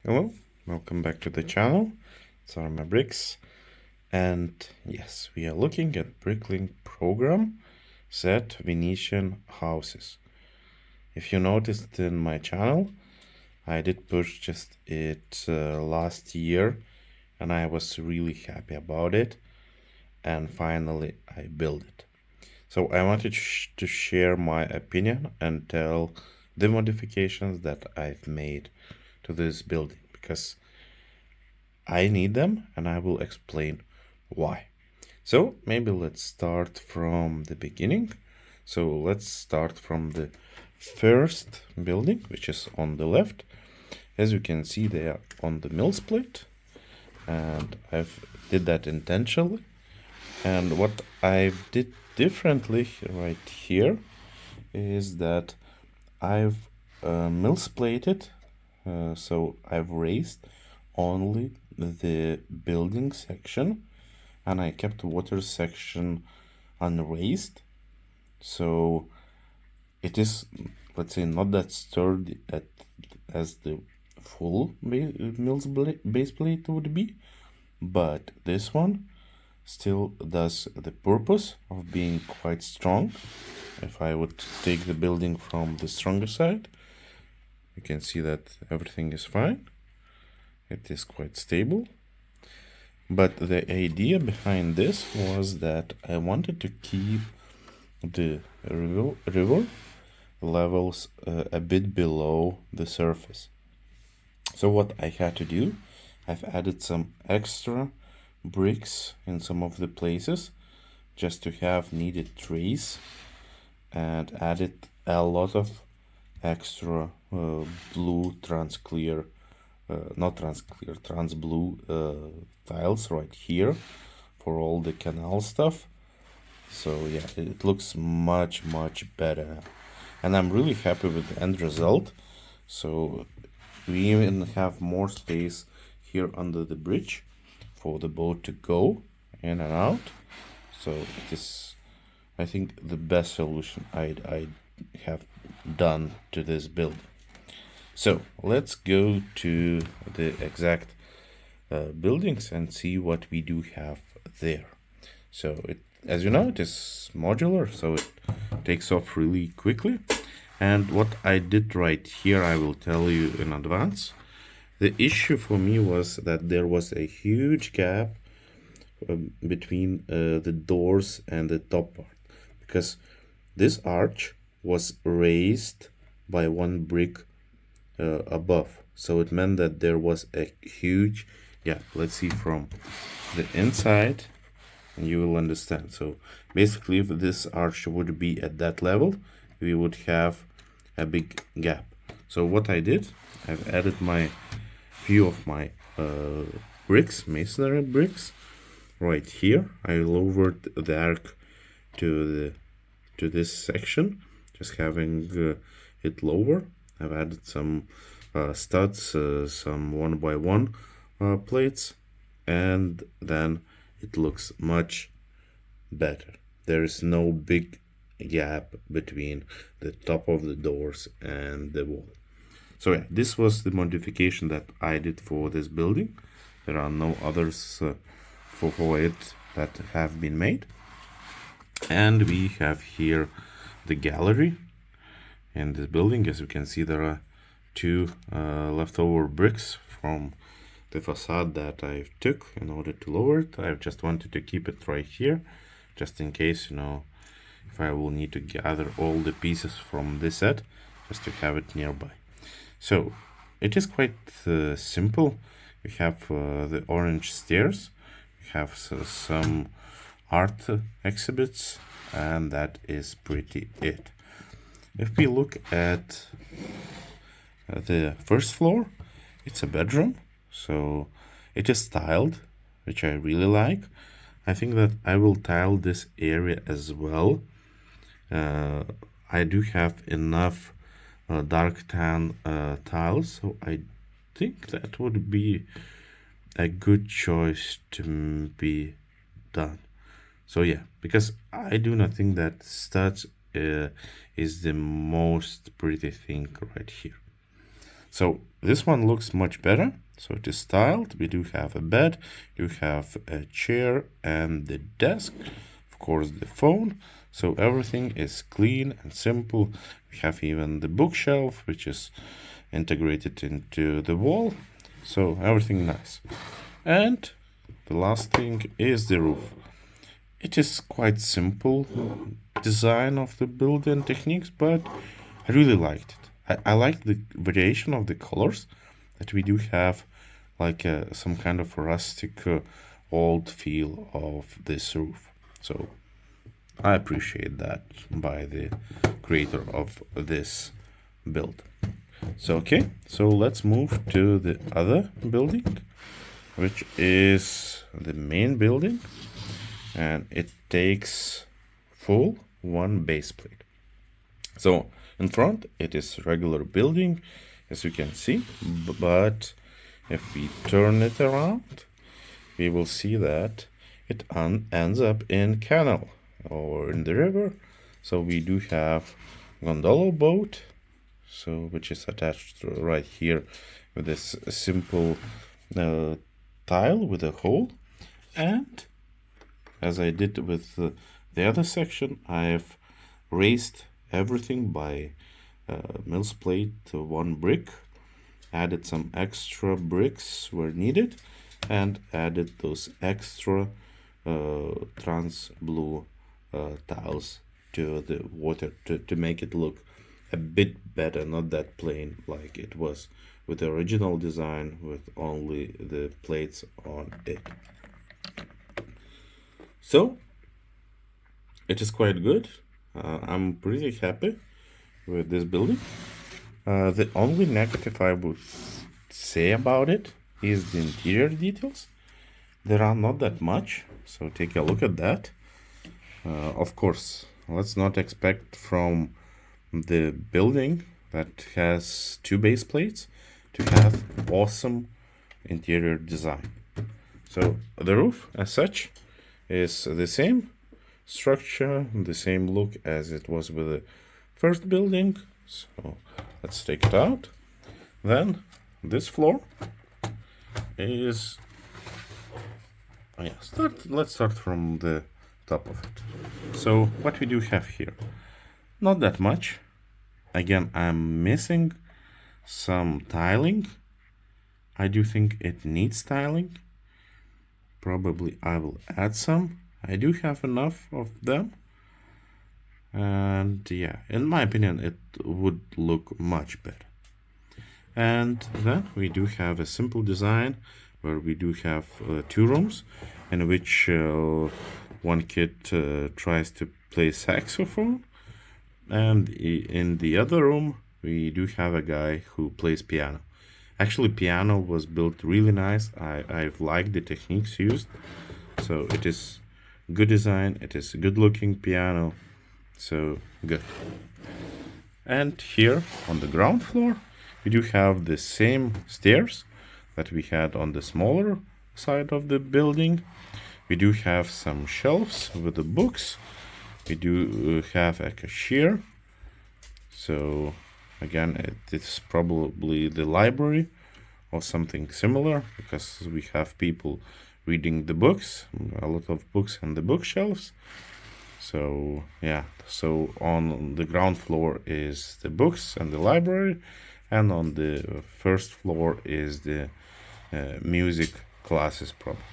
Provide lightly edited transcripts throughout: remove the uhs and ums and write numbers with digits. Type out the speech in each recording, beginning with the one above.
Hello, welcome back to the channel. It's my Bricks, and yes, we are looking at Bricklink program set Venetian Houses. If you noticed in my channel, I did purchase it last year, and I was really happy about it, and finally I built it. So I wanted to share my opinion and tell the modifications that I've made to this building because I need them and I will explain why. So maybe let's start from the beginning. So let's start from the first building, which is on the left. As you can see, they are on the mill split, and I've did that intentionally. And what I did differently right here is that I've mill splated, so I've raised only the building section, and I kept the water section unraised, so it is, let's say, not that sturdy as the full base plate would be, but this one still does the purpose of being quite strong. If I would take the building from the stronger side, you can see that everything is fine. It is quite stable. But the idea behind this was that I wanted to keep the river levels a bit below the surface. So what I had to do, I've added some extra bricks in some of the places just to have needed trays, and added a lot of extra blue trans clear, not trans clear, trans blue tiles right here for all the canal stuff. So yeah, it looks much better now, and I'm really happy with the end result. So we even have more space here under the bridge for the boat to go in and out. So it is, I think, the best solution I have done to this build. So let's go to the exact buildings and see what we do have there. So it, as you know, it is modular, so it takes off really quickly. And what I did right here, I will tell you in advance. The issue for me was that there was a huge gap between the doors and the top part, because this arch was raised by one brick above, so it meant that there was a huge gap. Let's see from the inside and you will understand. So basically, if this arch would be at that level, we would have a big gap. So what I did, I've added my few of my bricks, masonry bricks, right here. I lowered the arc to this section, just having it lower. I've added some studs, some 1x1 plates, and then it looks much better. There is no big gap between the top of the doors and the wall. So yeah, this was the modification that I did for this building. There are no others for it that have been made. And we have here the gallery in this building. As you can see, there are two leftover bricks from the facade that I took in order to lower it. I just wanted to keep it right here, just in case, you know, if I will need to gather all the pieces from this set, just to have it nearby. So it is quite simple. We have the orange stairs, we have some art exhibits, and that is pretty it. If we look at the first floor, it's a bedroom, so it is tiled, which I really like. I think that I will tile this area as well. I do have enough dark tan tiles, so I think that would be a good choice to be done. So yeah, because I do not think that studs is the most pretty thing right here. So this one looks much better. So it is styled. We do have a bed, you have a chair and the desk, of course the phone. So everything is clean and simple. We have even the bookshelf, which is integrated into the wall. So everything nice. And the last thing is the roof. It is quite simple design of the building techniques, but I really liked it. I like the variation of the colors that we do have, like some kind of rustic old feel of this roof. So I appreciate that by the creator of this build. So okay, so let's move to the other building, which is the main building, and it takes full one base plate. So in front it is regular building, as you can see, but if we turn it around, we will see that it ends up in canal or in the river. So we do have gondola boat, so which is attached right here with this simple tile with a hole. And as I did with the other section, I've raised everything by mills plate one brick, added some extra bricks where needed, and added those extra trans blue tiles to the water to make it look a bit better, not that plain like it was with the original design with only the plates on it. So it is quite good. I'm pretty happy with this building. The only negative I would say about it is the interior details. There are not that much, so take a look at that. Of course, let's not expect from the building that has two base plates to have awesome interior design. So the roof as such is the same structure, the same look as it was with the first building. So let's take it out. Then this floor is let's start from the top of it. So what we do have here, not that much. Again, I'm missing some tiling. I do think it needs tiling. Probably I will add some. I do have enough of them. And yeah, in my opinion, it would look much better. And then we do have a simple design where we do have two rooms in which one kid tries to play saxophone, and in the other room we do have a guy who plays piano. Actually, piano was built really nice. I've liked the techniques used, so it is good design, it is good looking piano, so good. And here on the ground floor we do have the same stairs that we had on the smaller side of the building. We do have some shelves with the books. We do have a cashier. So again, it is probably the library or something similar, because we have people reading the books, a lot of books on the bookshelves. So yeah, so on the ground floor is the books and the library, and on the first floor is the music classes probably.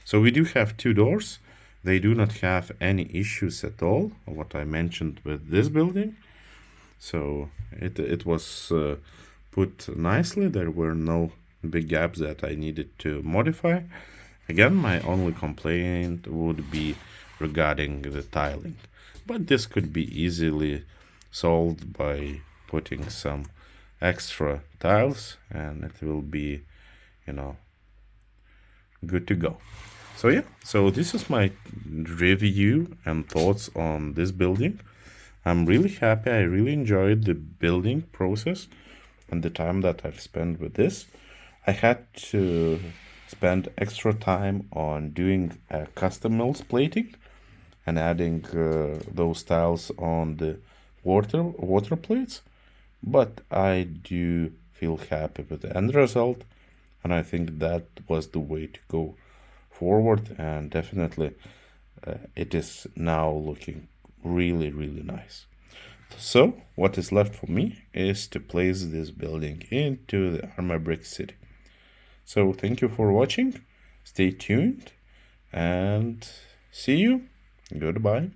So we do have two doors. They do not have any issues at all, what I mentioned with this building. So it was put nicely. There were no big gaps that I needed to modify. Again, my only complaint would be regarding the tiling, but this could be easily solved by putting some extra tiles, and it will be, good to go. So yeah, so this is my review and thoughts on this building. I'm really happy. I really enjoyed the building process and the time that I've spent with this. I had to spend extra time on doing custom mills plating and adding those tiles on the water plates, but I do feel happy with the end result, and I think that was the way to go forward, and definitely it is now looking really, really nice. So what is left for me is to place this building into the Arma Brick City. So thank you for watching, stay tuned, and see you. Goodbye.